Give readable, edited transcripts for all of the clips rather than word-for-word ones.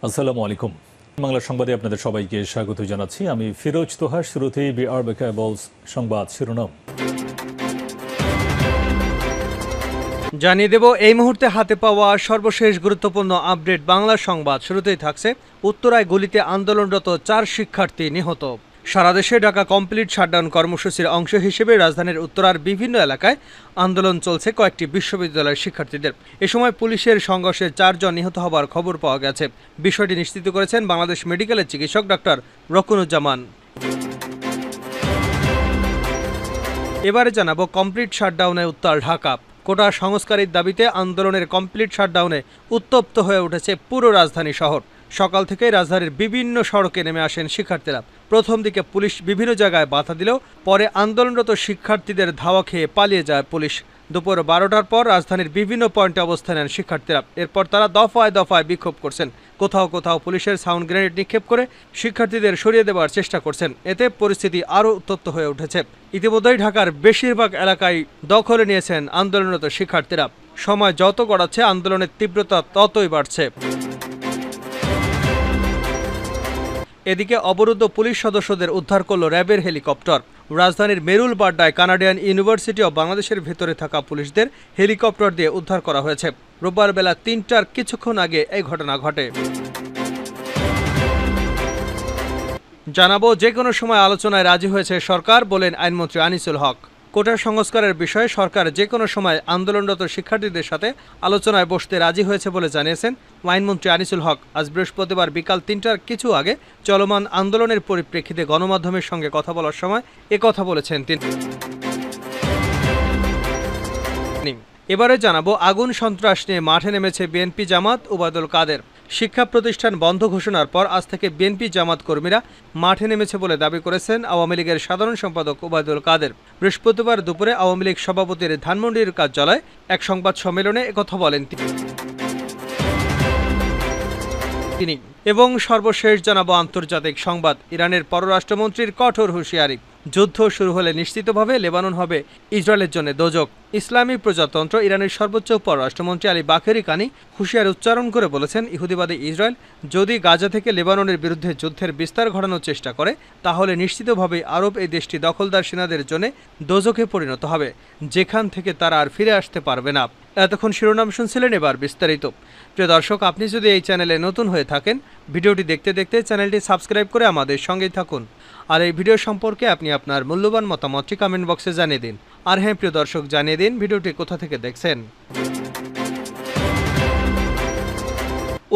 আসসালামু আলাইকুম। বাংলা সংবাদে আপনাদের সবাইকে স্বাগত জানাচ্ছি। আমি ফিরোজ তোহা। শুরুতেই বিআরবি কেবলস সংবাদ শিরোনাম জানিয়ে দেব এই মুহূর্তে হাতে পাওয়া সর্বশেষ গুরুত্বপূর্ণ আপডেট বাংলা সংবাদ। শুরুতেই থাকছে উত্তরায় গুলিতে আন্দোলনরত 4 শিক্ষার্থী নিহত। সারা দেশে ঢাকা কমপ্লিট শাটডাউন কর্মসূচির অংশ হিসেবে রাজধানীর উত্তরার বিভিন্ন এলাকায় আন্দোলন চলছে কয়েকটি বিশ্ববিদ্যালয়ের শিক্ষার্থীদের। এ সময় পুলিশের সংঘর্ষে 4 জন নিহত হবার খবর পাওয়া গেছে। বিষয়টি নিশ্চিত করেছেন বাংলাদেশ মেডিকেলের চিকিৎসক ডাক্তার রকুনুজ্জামান। এবারে জানাবো কমপ্লিট শাটডাউনে উত্তাল ঢাকা। কোটা সংস্কারের দাবিতে আন্দোলনের কমপ্লিট শাটডাউনে উত্তপ্ত হয়ে উঠেছে পুরো রাজধানী শহর। সকাল থেকেই রাজধানীর বিভিন্ন সড়কে নেমে আসেন শিক্ষার্থীরা। প্রথম দিকে পুলিশ বিভিন্ন জায়গায় বাধা দিলেও পরে আন্দোলনরত শিক্ষার্থীদের ধাওয়া খেয়ে পালিয়ে যায় পুলিশ। দুপুর 12টার পর রাজধানীর বিভিন্ন পয়েন্টে অবস্থান নেন শিক্ষার্থীরা। এরপর তারা দফায় দফায় বিক্ষোভ করছেন। কোথাও কোথাও পুলিশের সাউন্ড গ্রেনেড নিক্ষেপ করে শিক্ষার্থীদের সরিয়ে দেওয়ার চেষ্টা করছেন। এতে পরিস্থিতি আরও উত্তপ্ত হয়ে উঠেছে। ইতিমধ্যেই ঢাকার বেশিরভাগ এলাকায় দখলে নিয়েছেন আন্দোলনরত শিক্ষার্থীরা। সময় যত গড়াচ্ছে আন্দোলনের তীব্রতা ততই বাড়ছে। এদিকে অবরুদ্ধ পুলিশ সদস্যদের উদ্ধার করল র্যাবের হেলিকপ্টার। রাজধানীর মেরুল বাড্ডায় কানাডিয়ান ইউনিভার্সিটি অব বাংলাদেশের ভেতরে থাকা পুলিশদের হেলিকপ্টার দিয়ে উদ্ধার করা হয়েছে। রোববার বেলা 3টার কিছুক্ষণ আগে এই ঘটনা ঘটে। জানাবো যে কোনো সময় আলোচনায় রাজি হয়েছে সরকার, বলেন আইনমন্ত্রী আনিসুল হক। কোটা সংস্কারের বিষয়ে সরকার যে কোনো সময় আন্দোলনরত শিক্ষার্থীদের সাথে আলোচনায় বসতে রাজি হয়েছে বলে জানিয়েছেন আইনমন্ত্রী আনিসুল হক। আজ বৃহস্পতিবার বিকাল 3টার কিছু আগে চলমান আন্দোলনের পরিপ্রেক্ষিতে গণমাধ্যমের সঙ্গে কথা বলার সময় কথা বলেছেন তিনি। এবারে জানাবো আগুন সন্ত্রাস নিয়ে মাঠে নেমেছে বিএনপি জামাত ওবায়দুল কাদের। শিক্ষা প্রতিষ্ঠান বন্ধ ঘোষণার পর আজ থেকে বিএনপি জামাত কর্মীরা মাঠে নেমেছে বলে দাবি করেছেন আওয়ামী লীগের সাধারণ সম্পাদক ওবায়দুল কাদের। বৃহস্পতিবার দুপুরে আওয়ামী লীগ সভাপতির ধানমন্ডির কার্যালয়ে এক সংবাদ সম্মেলনে একথা বলেন তিনি। এবং সর্বশেষ জানাবো আন্তর্জাতিক সংবাদ। ইরানের পররাষ্ট্রমন্ত্রীর কঠোর হুঁশিয়ারি। যুদ্ধ শুরু হলে নিশ্চিতভাবে লেবানন হবে ইসরায়েলের জন্য দোজক। ইসলামী প্রজাতন্ত্র ইরানের সর্বোচ্চ পররাষ্ট্রমন্ত্রী আলী বাকেরি কানি হুঁশিয়ারি উচ্চারণ করে বলেছেন, ইহুদিবাদী ইসরায়েল যদি গাজা থেকে লেবাননের বিরুদ্ধে যুদ্ধের বিস্তার ঘটানোর চেষ্টা করে তাহলে নিশ্চিতভাবেই আরব এই দেশটি দখলদার সেনাদের জন্য দোজকে পরিণত হবে, যেখান থেকে তারা আর ফিরে আসতে পারবে না। এতক্ষণ শিরোনাম শুনছিলেন, এবার বিস্তারিত। প্রিয় দর্শক, আপনি যদি এই চ্যানেলে নতুন হয়ে থাকেন ভিডিওটি দেখতে দেখতে চ্যানেলটি সাবস্ক্রাইব করে আমাদের সঙ্গেই থাকুন। আর এই ভিডিও সম্পর্কে আপনি আপনার মূল্যবান মতামতটি কমেন্ট বক্সে জানিয়ে দিন। আর হ্যাঁ প্রিয় দর্শক, জানিয়ে দিন ভিডিওটি কোথা থেকে দেখছেন।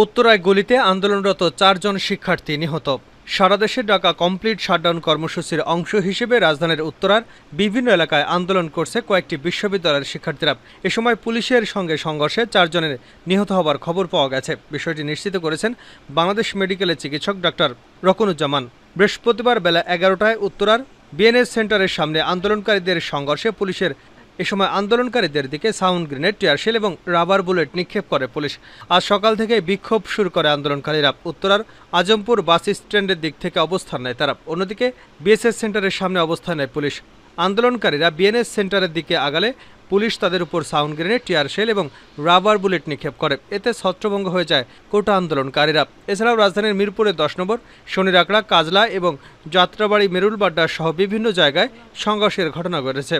উত্তরায় গুলিতে আন্দোলনরত 4 জন শিক্ষার্থী নিহত। সারা দেশে ঢাকা কমপ্লিট শাটডাউন কর্মসূচির অংশ হিসেবে রাজধানীর উত্তরার বিভিন্ন এলাকায় আন্দোলন করছে কয়েকটি বিশ্ববিদ্যালয়ের শিক্ষার্থীরা। এ সময় পুলিশের সঙ্গে সংঘর্ষে 4 জনের নিহত হবার খবর পাওয়া গেছে। বিষয়টি নিশ্চিত করেছেন বাংলাদেশ মেডিকেলের চিকিৎসক ডাক্তার রকুনুজ্জামান। বৃহস্পতিবার বেলা 11টায় উত্তরার বিএনএস সেন্টারের সামনে আন্দোলনকারীদের সংঘর্ষে পুলিশের এ সময় আন্দোলনকারীদের দিকে সাউন্ড গ্রেনেড, টিয়ারশেল এবং রাবার বুলেট নিক্ষেপ করে পুলিশ। আজ সকাল থেকে বিক্ষোভ শুরু করে আন্দোলনকারীরা। উত্তরার আজমপুর বাস স্ট্যান্ডের দিক থেকে অবস্থান নেয় তারা। অন্যদিকে বিএসএস সেন্টারের সামনে অবস্থান নেয় পুলিশ। আন্দোলনকারীরা বিএনএস সেন্টারের দিকে আগালে পুলিশ তাদের উপর সাউন্ড গ্রেনেড, টিয়ারশেল এবং রাবার বুলেট নিক্ষেপ করে। এতে ছত্রভঙ্গ হয়ে যায় কোটা আন্দোলনকারীরা। এছাড়াও রাজধানীর মিরপুরের 10 নম্বর, শনিরাকড়া, কাজলা এবং যাত্রাবাড়ি, মেরুল বাড্ডা সহ বিভিন্ন জায়গায় সংঘর্ষের ঘটনা ঘটেছে।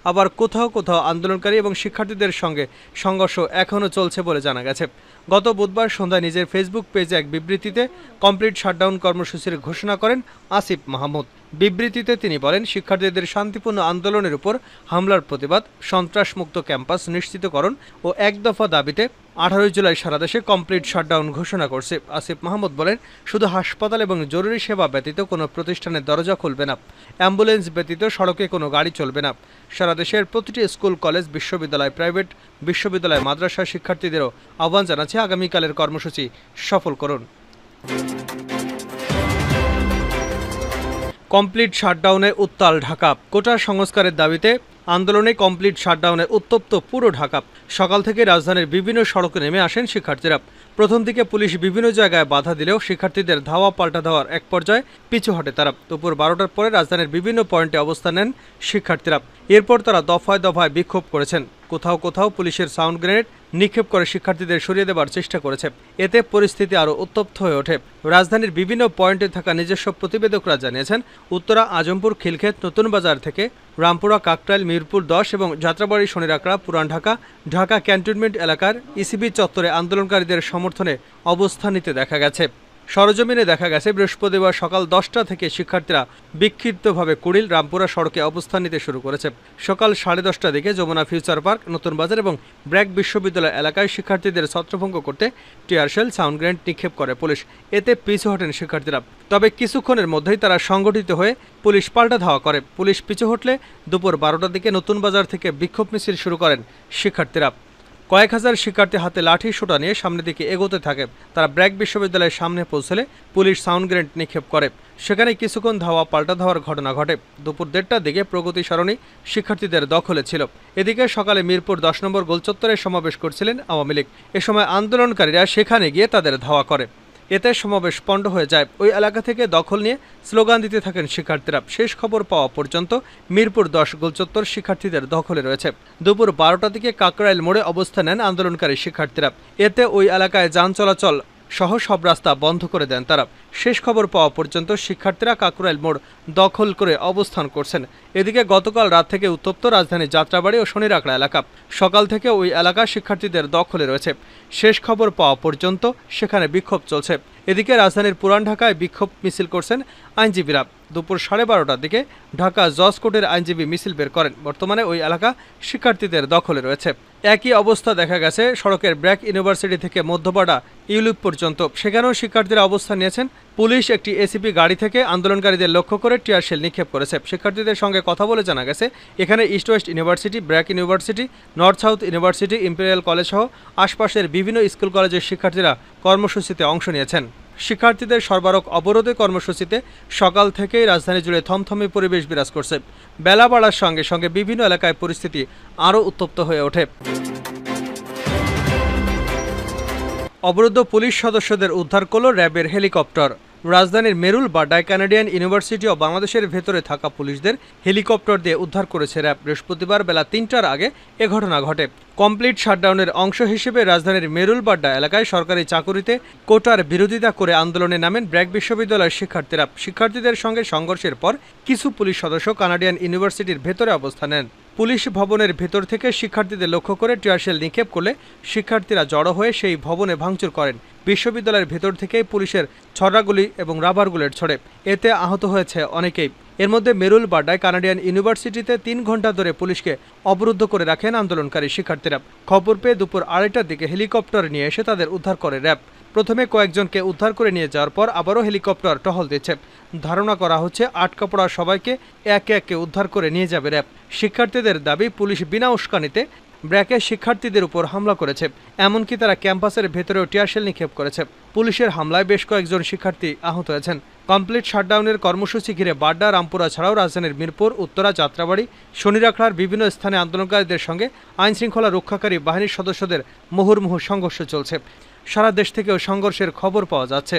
আবার কোথাও কোথাও আন্দোলনকারী এবং শিক্ষার্থীদের সঙ্গে সংঘর্ষ এখনও চলছে বলে জানা গেছে। গত বুধবার সন্ধ্যায় নিজের ফেসবুক পেজে এক বিবৃতিতে কমপ্লিট শাটডাউন কর্মসূচির ঘোষণা করেন আসিফ মাহমুদ। বিবৃতিতে তিনি বলেন, শিক্ষার্থীদের শান্তিপূর্ণ আন্দোলনের উপর হামলার প্রতিবাদ, সন্ত্রাসমুক্ত ক্যাম্পাস নিশ্চিতকরণ ও এক দফা দাবিতে 18 জুলাই সারা দেশে কমপ্লিট শাটডাউন ঘোষণা করছে। আসিফ মাহমুদ বলেন, শুধু হাসপাতাল এবং জরুরি সেবা ব্যতীত কোনো প্রতিষ্ঠানের দরজা খুলবে না, অ্যাম্বুলেন্স ব্যতীত সড়কে কোনো গাড়ি চলবে না। সারা দেশের প্রতিটি স্কুল, কলেজ, বিশ্ববিদ্যালয়, প্রাইভেট বিশ্ববিদ্যালয়, মাদ্রাসা শিক্ষার্থীদেরও আহ্বান জানাচ্ছে আগামীকালের কর্মসূচি সফল করুন। কমপ্লিট শাটডাউনে উত্তাল ঢাকা। কোটা সংস্কারের দাবিতে আন্দোলনে কমপ্লিট শাটডাউনে উত্তপ্ত পুরো ঢাকা। সকাল থেকে রাজধানীর বিভিন্ন সড়কে নেমে আসেন শিক্ষার্থীরা। প্রথম দিকে পুলিশ বিভিন্ন জায়গায় বাধা দিলেও শিক্ষার্থীদের ধাওয়া পাল্টা দেওয়ার এক পর্যায়ে পিছু হটে তারা। দুপুর 12টার পরে রাজধানীর বিভিন্ন পয়েন্টে অবস্থান নেন শিক্ষার্থীরা। এরপর তারা দফায় দফায় বিক্ষোভ করেছেন। কোথাও কোথাও পুলিশের সাউন্ড গ্রেনেড নিক্ষেপ করে শিক্ষার্থীদের সরিয়ে দেবার চেষ্টা করেছে। এতে পরিস্থিতি আরও উত্তপ্ত হয়ে ওঠে। রাজধানীর বিভিন্ন পয়েন্টে থাকা নিজস্ব প্রতিবেদকরা জানিয়েছেন, উত্তরা, আজমপুর, খিলক্ষেত, নতুন বাজার থেকে রামপুরা, কাকরাইল, মিরপুর 10 এবং যাত্রাবাড়ি, শনিরাকড়া, পুরান ঢাকা, ঢাকা ক্যান্টনমেন্ট এলাকার ইসিবি চত্বরে আন্দোলনকারীদের সমর্থনে অবস্থান নিতে দেখা গেছে। সরজমিনে দেখা গেছে বৃহস্পতিবার সকাল 10টা থেকে শিক্ষার্থীরা বিক্ষিপ্তভাবে কুড়িল রামপুরা সড়কে অবস্থান নিতে শুরু করেছে। সকাল 10:30টার দিকে যমুনা ফিউচার পার্ক, নতুন বাজার এবং ব্র্যাক বিশ্ববিদ্যালয় এলাকায় শিক্ষার্থীদের ছত্রভঙ্গ করতে টিয়ারশেল, সাউন্ড গ্রেনেড নিক্ষেপ করে পুলিশ। এতে পিছু হটেন শিক্ষার্থীরা। তবে কিছুক্ষণের মধ্যেই তারা সংগঠিত হয়ে পুলিশ পাল্টা ধাওয়া করে। পুলিশ পিছু হটলে দুপুর 12টার দিকে নতুন বাজার থেকে বিক্ষোভ মিছিল শুরু করেন শিক্ষার্থীরা। কয়েক হাজার শিক্ষার্থী হাতে লাঠি সোঁটা নিয়ে সামনের দিকে এগোতে থাকে। তারা ব্র্যাক বিশ্ববিদ্যালয়ের সামনে পৌঁছলে পুলিশ সাউন্ড গ্রেনেড নিক্ষেপ করে। সেখানে কিছুক্ষণ ধাওয়া পাল্টা ধাওয়ার ঘটনা ঘটে। দুপুর 1:30টার দিকে প্রগতি সরণি শিক্ষার্থীদের দখলে ছিল। এদিকে সকালে মিরপুর 10 নম্বর গোলচত্বরে সমাবেশ করছিলেন আওয়ামী লীগ। এ সময় আন্দোলনকারীরা সেখানে গিয়ে তাদের ধাওয়া করে। এতে সমাবেশ পণ্ড হয়ে যায়। ওই এলাকা থেকে দখল নিয়ে স্লোগান দিতে থাকেন শিক্ষার্থীরা। শেষ খবর পাওয়া পর্যন্ত মিরপুর 10 গোলচত্বর শিক্ষার্থীদের দখলে রয়েছে। দুপুর 12টার দিকে কাকরাইল মোড়ে অবস্থান নেন আন্দোলনকারী শিক্ষার্থীরা। এতে ওই এলাকায় যান চলাচল সহ সব রাস্তা বন্ধ করে দেন তারা। শেষ খবর পাওয়া পর্যন্ত শিক্ষার্থীরা কাকরাইল মোড় দখল করে অবস্থান করছেন। এদিকে গতকাল রাত থেকে উত্তপ্ত রাজধানীর যাত্রাবাড়ি ও শনিরাকড়া এলাকা। সকাল থেকে ওই এলাকা শিক্ষার্থীদের দখলে রয়েছে। শেষ খবর পাওয়া পর্যন্ত সেখানে বিক্ষোভ চলছে। এদিকে রাজধানীর পুরান ঢাকায় বিক্ষোভ মিছিল করছেন আইনজীবীরা। দুপুর 12:30টার দিকে ঢাকা জজ কোর্টের আইনজীবী মিছিল বের করেন। বর্তমানে ওই এলাকা শিক্ষার্থীদের দখলে রয়েছে। একই অবস্থা দেখা গেছে সড়কের ব্র্যাক ইউনিভার্সিটি থেকে মধ্যপাড়া ইউলিপ পর্যন্ত। সেখানেও শিক্ষার্থীরা অবস্থান নিয়েছেন। পুলিশ একটি এসিপি গাড়ি থেকে আন্দোলনকারীদের লক্ষ্য করে টিয়ারশেল নিক্ষেপ করেছে। শিক্ষার্থীদের সঙ্গে কথা বলে জানা গেছে, এখানে east West university, BRAC university, north south university, imperial college সহ আশপাশের বিভিন্ন স্কুল কলেজের শিক্ষার্থীরা কর্মসূচিতে অংশ নিয়েছেন। শিক্ষার্থীদের সরবরাহ অবরোধে কর্মসূচিতে সকাল থেকেই রাজধানী জুড়ে থমথমে পরিবেশ বিরাজ করছে। বেলা বাড়ার সঙ্গে সঙ্গে বিভিন্ন এলাকায় পরিস্থিতি আরও উত্তপ্ত হয়ে ওঠে। অবরুদ্ধ পুলিশ সদস্যদের উদ্ধার করল র্যাবের হেলিকপ্টার। রাজধানীর মেরুল বাড্ডায় কানাডিয়ান ইউনিভার্সিটি ও বাংলাদেশের ভেতরে থাকা পুলিশদের হেলিকপ্টার দিয়ে উদ্ধার করেছে র্যাব। বৃহস্পতিবার বেলা 3টার আগে এ ঘটনা ঘটে। কমপ্লিট শাটডাউনের অংশ হিসেবে রাজধানীর মেরুল বাড্ডা এলাকায় সরকারি চাকুরিতে কোটার বিরোধিতা করে আন্দোলনে নামেন ব্র্যাক বিশ্ববিদ্যালয়ের শিক্ষার্থীরা। শিক্ষার্থীদের সঙ্গে সংঘর্ষের পর কিছু পুলিশ সদস্য কানাডিয়ান ইউনিভার্সিটির ভেতরে অবস্থান নেন। পুলিশ ভবনের ভেতর থেকে শিক্ষার্থীদের লক্ষ্য করে টিয়ারশেল নিক্ষেপ করলে শিক্ষার্থীরা জড়ো হয়ে সেই ভবনে ভাঙচুর করেন। বিশ্ববিদ্যালয়ের ভেতর থেকেই পুলিশের ছড়াগুলি এবং রাবার বুলেট ছোড়ে। এতে আহত হয়েছে অনেকেই। এর মধ্যে মেরুল বাড্ডায় কানাডিয়ান ইউনিভার্সিটিতে 3 ঘণ্টা ধরে পুলিশকে অবরুদ্ধ করে রাখেন আন্দোলনকারী শিক্ষার্থীরা। খবর পেয়ে দুপুর 2:30টার দিকে হেলিকপ্টার নিয়ে এসে তাদের উদ্ধার করে র্যাব। প্রথমে কয়েকজনকে উদ্ধার করে নিয়ে যাওয়ার পর আবারও হেলিকপ্টার টহল দিচ্ছে। ধারণা করা হচ্ছে আটকা পড়া সবাইকে একে একে উদ্ধার করে নিয়ে যাবে র্যাব। শিক্ষার্থীদের দাবি, পুলিশ বিনা উস্কানিতে ব্র্যাকের শিক্ষার্থীদের উপর হামলা করেছে। এমনকি তারা ক্যাম্পাসের ভেতরেও টিয়ারশেল নিক্ষেপ করেছে। পুলিশের হামলায় বেশ কয়েকজন শিক্ষার্থী আহত হয়েছেন। কমপ্লিট শাটডাউনের কর্মসূচি ঘিরে বাড্ডা, রামপুরা ছাড়াও রাজধানীর মিরপুর, উত্তরা, যাত্রাবাড়ি, শনিরাকড়ার বিভিন্ন স্থানে আন্দোলনকারীদের সঙ্গে আইনশৃঙ্খলা রক্ষাকারী বাহিনীর সদস্যদের মুহুর্মুহু সংঘর্ষ চলছে। সারা দেশ থেকেও সংঘর্ষের খবর পাওয়া যাচ্ছে।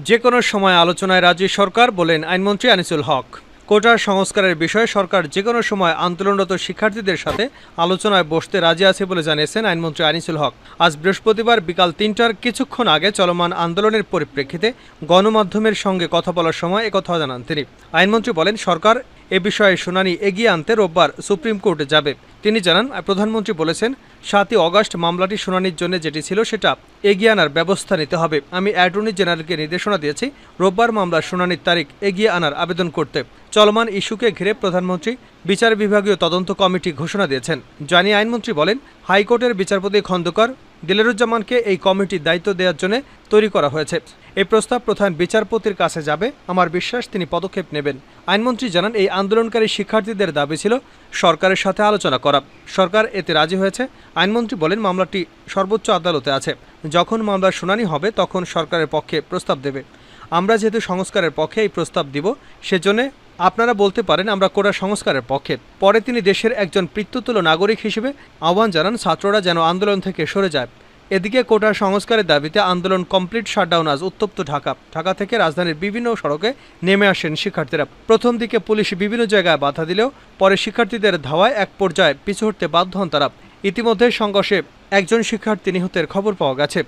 যে কোনো সময় আলোচনায় রাজি সরকার, বলেন আইনমন্ত্রী আনিসুল হক। কোটার সংস্কারের বিষয়ে সরকার যে কোনো সময় আন্দোলনরত শিক্ষার্থীদের সাথে আলোচনায় বসতে রাজি আছে বলে জানিয়েছেন আইনমন্ত্রী আনিসুল হক। আজ বৃহস্পতিবার বিকাল 3টার কিছুক্ষণ আগে চলমান আন্দোলনের পরিপ্রেক্ষিতে গণমাধ্যমের সঙ্গে কথা বলার সময় একথা জানান তিনি। আইনমন্ত্রী বলেন, সরকার এ বিষয়ে শুনানি এগিয়ে আনতে রোববার সুপ্রিম কোর্টে যাবে। তিনি জানান, প্রধানমন্ত্রী বলেছেন 7ই অগাস্ট মামলাটি শুনানির জন্য যেটি ছিল সেটা এগিয়ে আনার ব্যবস্থা নিতে হবে। আমি অ্যাটর্নি জেনারেলকে নির্দেশনা দিয়েছি রোববার মামলার শুনানির তারিখ এগিয়ে আনার আবেদন করতে। চলমান ইস্যুকে ঘিরে প্রধানমন্ত্রী বিচার বিভাগীয় তদন্ত কমিটি ঘোষণা দিয়েছেন। জানিয়ে আইনমন্ত্রী বলেন, হাইকোর্টের বিচারপতি খন্দকার দিলেরুজ্জামানকে এই কমিটির দায়িত্ব দেওয়ার জন্য তৈরি করা হয়েছে। এই প্রস্তাব প্রধান বিচারপতির কাছে যাবে। আমার বিশ্বাস তিনি পদক্ষেপ নেবেন। আইনমন্ত্রী জানান, এই আন্দোলনকারী শিক্ষার্থীদের দাবি ছিল সরকারের সাথে আলোচনা করা। সরকার এতে রাজি হয়েছে। আইনমন্ত্রী বলেন, মামলাটি সর্বোচ্চ আদালতে আছে। যখন মামলার শুনানি হবে তখন সরকারের পক্ষে প্রস্তাব দেবে। আমরা যেহেতু সংস্কারের পক্ষে এই প্রস্তাব দিব, সেজন্য আপনারা বলতে পারেন আমরা কোটা সংস্কারের পক্ষে। পরে তিনি দেশের একজন পিতৃতুল্য নাগরিক হিসেবে আহ্বান জানান ছাত্ররা যেন আন্দোলন থেকে সরে যায়। এদিকে কোটা সংস্কারের দাবিতে আন্দোলন কমপ্লিট শাটডাউন আজ উত্তপ্ত ঢাকা থেকে রাজধানীর বিভিন্ন সড়কে নেমে আসেন শিক্ষার্থীরা। প্রথম দিকে পুলিশ বিভিন্ন জায়গায় বাধা দিলেও পরে শিক্ষার্থীদের ধাওয়ায় এক পর্যায়ে পিছু হটতে বাধ্য হন তারা। ইতিমধ্যে সংঘর্ষে একজন শিক্ষার্থী নিহতের খবর পাওয়া গেছে।